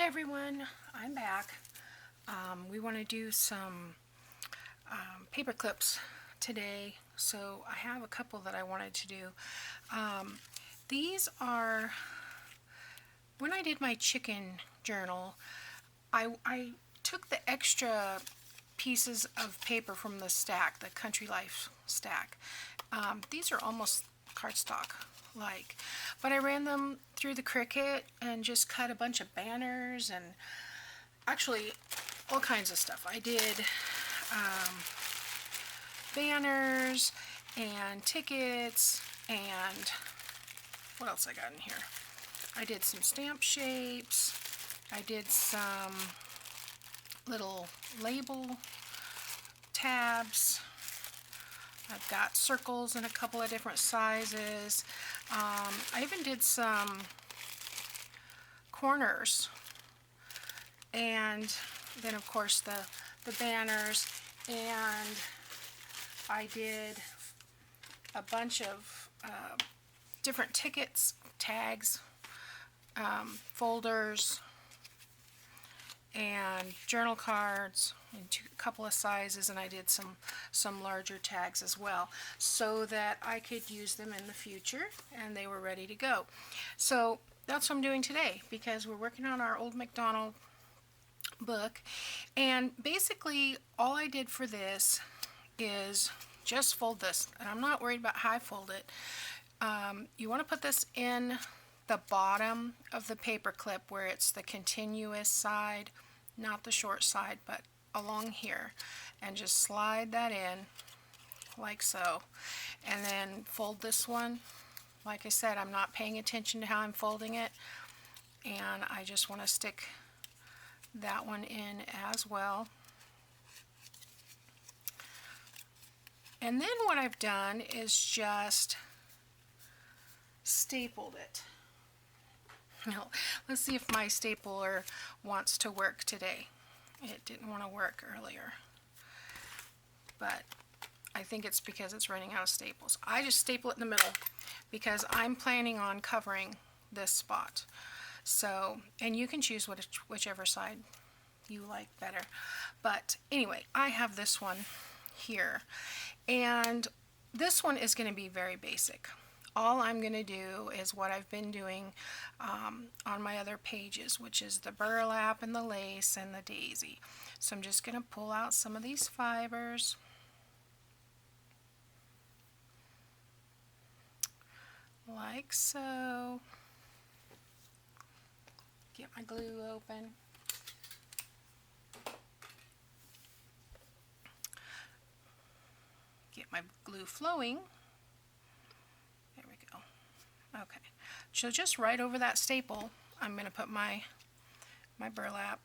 Hi everyone, I'm back. We want to do some paper clips today, so I have a couple that I wanted to do. These are, when I did my chicken journal, I took the extra pieces of paper from the stack, the Country Life stack. These are almost cardstock like, but I ran them through the Cricut and just cut a bunch of banners and actually all kinds of stuff. I did banners and tickets, and what else I got in here? I did some stamp shapes. I did some little label tabs. I've got circles in a couple of different sizes. I even did some corners, and then of course the banners, and I did a bunch of different tickets, tags, folders, and journal cards in a couple of sizes, and I did some larger tags as well so that I could use them in the future and they were ready to go. So that's what I'm doing today, because we're working on our old MacDonald book, and basically all I did for this is just fold this, and I'm not worried about how I fold it. You want to put this in the bottom of the paper clip where it's the continuous side, not the short side, but along here, and just slide that in like so, and then fold this one. Like I said, I'm not paying attention to how I'm folding it, and I just want to stick that one in as well. And then what I've done is just stapled it. Now, let's see if my stapler wants to work today. It didn't want to work earlier, but I think it's because it's running out of staples. I just staple it in the middle because I'm planning on covering this spot. So, and you can choose whichever side you like better. But anyway, I have this one here, and this one is going to be very basic. All I'm going to do is what I've been doing on my other pages, which is the burlap and the lace and the daisy. So I'm just going to pull out some of these fibers. Like so. Get my glue open. Get my glue flowing. There we go. Okay, so just right over that staple, I'm going to put my burlap,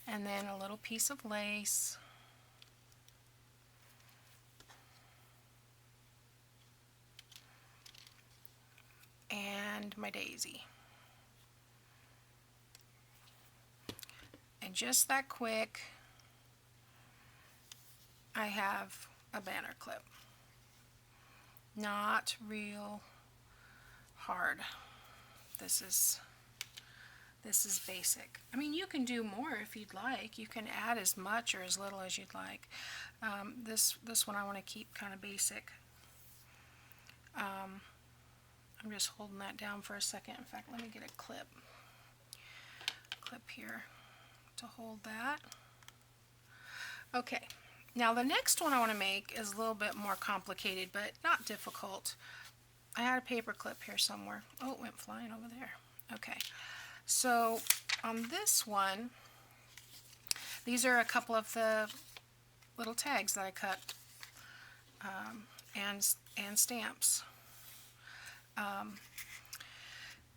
and then a little piece of lace, and my daisy. And just that quick, I have a banner clip. Not real hard. This is basic. I mean, you can do more if you'd like. You can add as much or as little as you'd like. This one I want to keep kind of basic. I'm just holding that down for a second. In fact, let me get a clip here to hold that. Okay. Now the next one I want to make is a little bit more complicated, but not difficult. I had a paper clip here somewhere. Oh, it went flying over there. Okay, so on this one, these are a couple of the little tags that I cut, and stamps.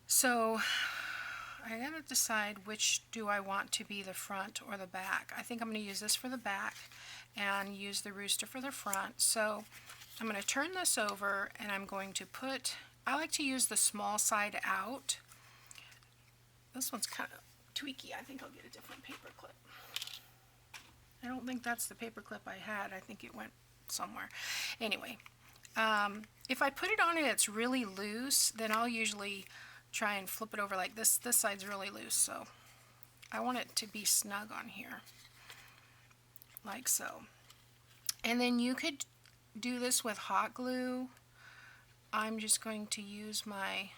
So I gotta decide which do I want to be the front or the back. I think I'm going to use this for the back and use the rooster for the front. So I'm going to turn this over, and I'm going to put, I like to use the small side out. This one's kind of tweaky. I think I'll get a different paper clip. I don't think that's the paper clip I had. I think it went somewhere. Anyway, If I put it on and it's really loose, then I'll usually try and flip it over like this. This side's really loose, so I want it to be snug on here, like so. And then you could do this with hot glue. I'm just going to use my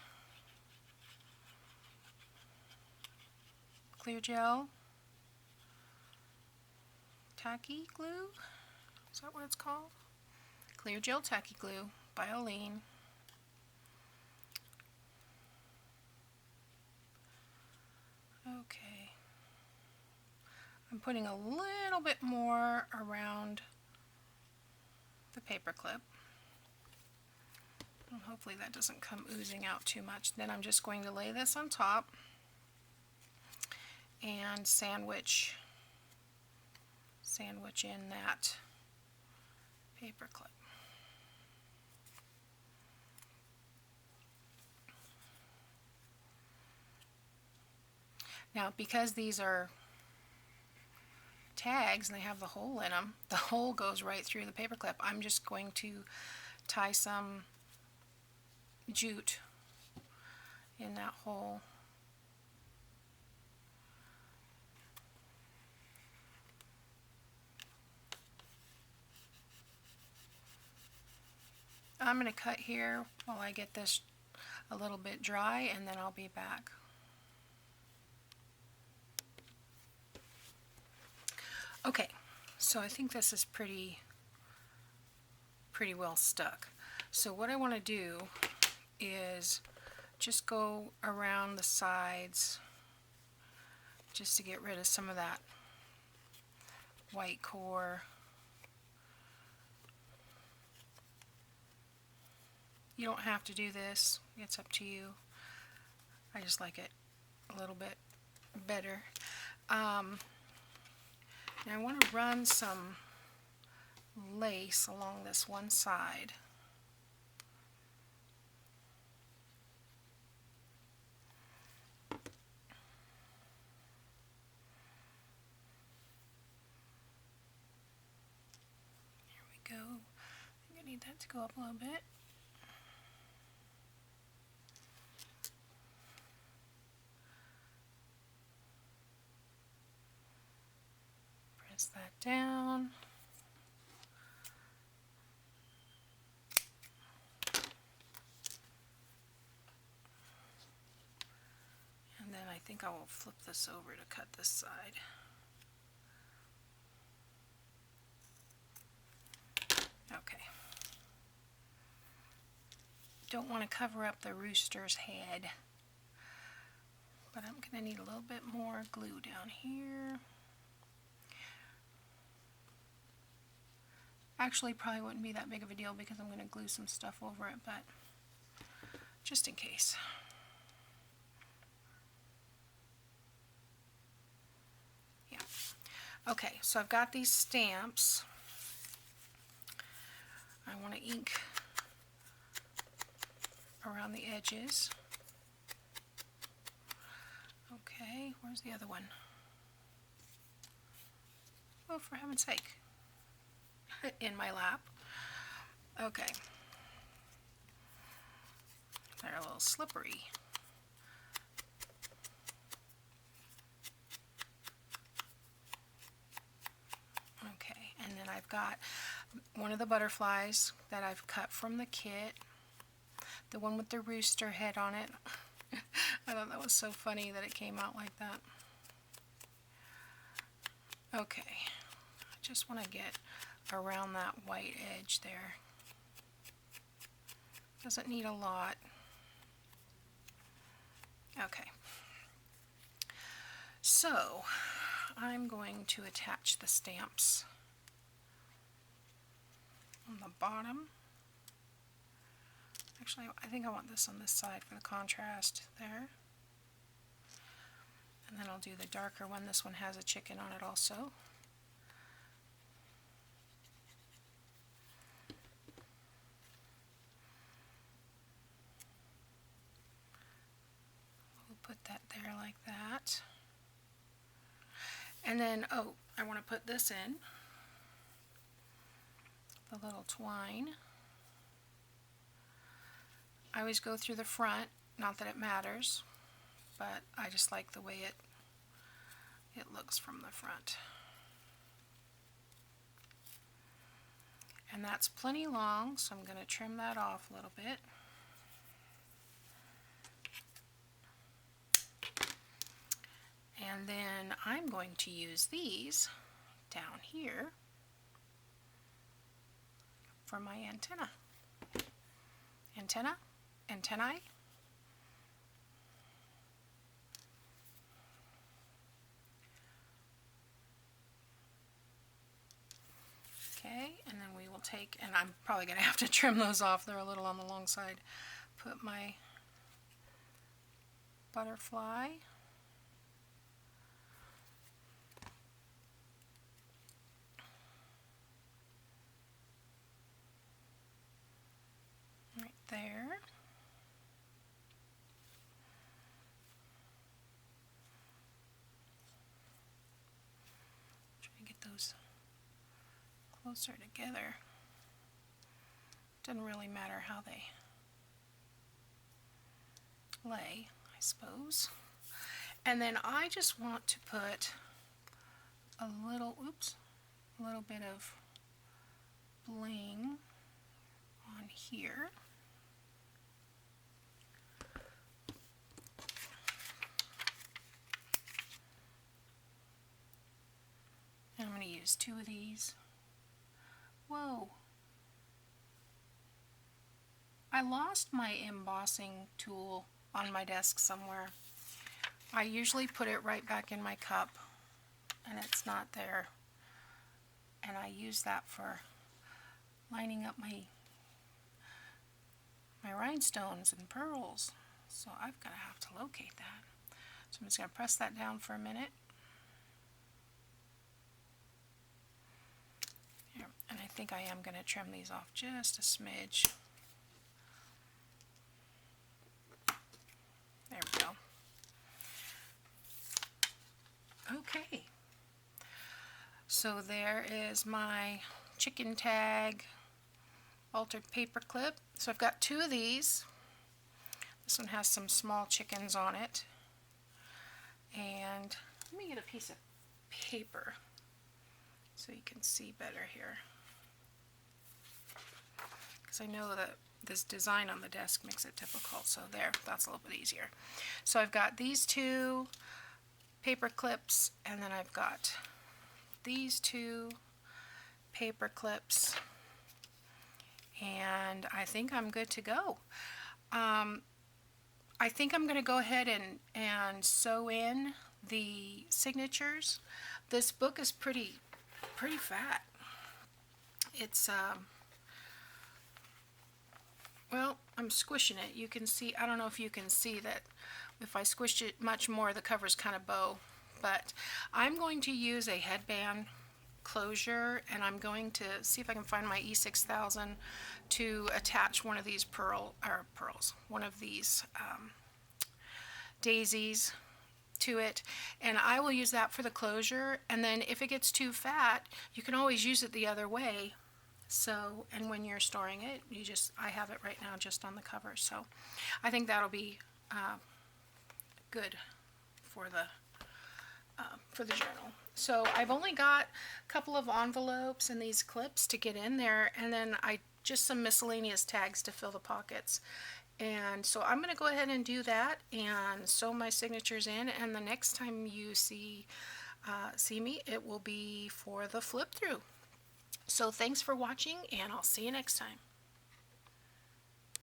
clear gel tacky glue. Is that what it's called? Clear gel tacky glue by Olean. Okay. I'm putting a little bit more around the paper clip. And hopefully that doesn't come oozing out too much. Then I'm just going to lay this on top and sandwich in that paper clip. Now, because these are tags and they have the hole in them, the hole goes right through the paper clip. I'm just going to tie some jute in that hole. I'm going to cut here while I get this a little bit dry, and then I'll be back. Okay, so I think this is pretty well stuck. So what I want to do is just go around the sides just to get rid of some of that white core. You don't have to do this, it's up to you. I just like it a little bit better. Now I want to run some lace along this one side. Here we go. I think I need that to go up a little bit. Press that down. And then I think I will flip this over to cut this side. Okay. Don't want to cover up the rooster's head, but I'm going to need a little bit more glue down here. Actually, probably wouldn't be that big of a deal because I'm going to glue some stuff over it, but just in case. Yeah. Okay, so I've got these stamps. I want to ink around the edges. Okay, where's the other one? Oh, for heaven's sake. In my lap. Okay. They're a little slippery. Okay, and then I've got one of the butterflies that I've cut from the kit. The one with the rooster head on it. I thought that was so funny that it came out like that. Okay, I just want to get around that white edge there. Doesn't need a lot. Okay. So, I'm going to attach the stamps on the bottom. Actually, I think I want this on this side for the contrast there. And then I'll do the darker one. This one has a chicken on it also. We'll put that there like that. And then, oh, I want to put this in. The little twine. I always go through the front, not that it matters, but I just like the way it looks from the front. And that's plenty long, so I'm going to trim that off a little bit. And then I'm going to use these down here for my antennae. Okay, and then we will take, and I'm probably going to have to trim those off, they're a little on the long side. Put my butterfly. Right there. Try to get those closer together. Doesn't really matter how they lay, I suppose. And then I just want to put a little, a little bit of bling on here. And I'm going to use 2 of these. Whoa. I lost my embossing tool on my desk somewhere. I usually put it right back in my cup, and it's not there. And I use that for lining up my rhinestones and pearls. So I've got to have to locate that. So I'm just going to press that down for a minute. Here. And I think I am going to trim these off just a smidge. There we go. Okay. So there is my chicken tag altered paper clip. So I've got 2 of these. This one has some small chickens on it. And let me get a piece of paper so you can see better here. Because I know that this design on the desk makes it difficult. So there, that's a little bit easier. So I've got these 2 paper clips, and then I've got these 2 paper clips, and I think I'm good to go. I think I'm going to go ahead and sew in the signatures. This book is pretty fat. It's well, I'm squishing it. You can see, I don't know if you can see that if I squished it much more, the cover's kind of bow. But I'm going to use a headband closure, and I'm going to see if I can find my E6000 to attach one of these one of these daisies to it, and I will use that for the closure. And then if it gets too fat, you can always use it the other way. So, and when you're storing it, I have it right now just on the cover. So I think that'll be good for the journal. So I've only got a couple of envelopes and these clips to get in there, and then just some miscellaneous tags to fill the pockets. And so I'm going to go ahead and do that and sew my signatures in, and the next time you see me, it will be for the flip through. So thanks for watching, and I'll see you next time.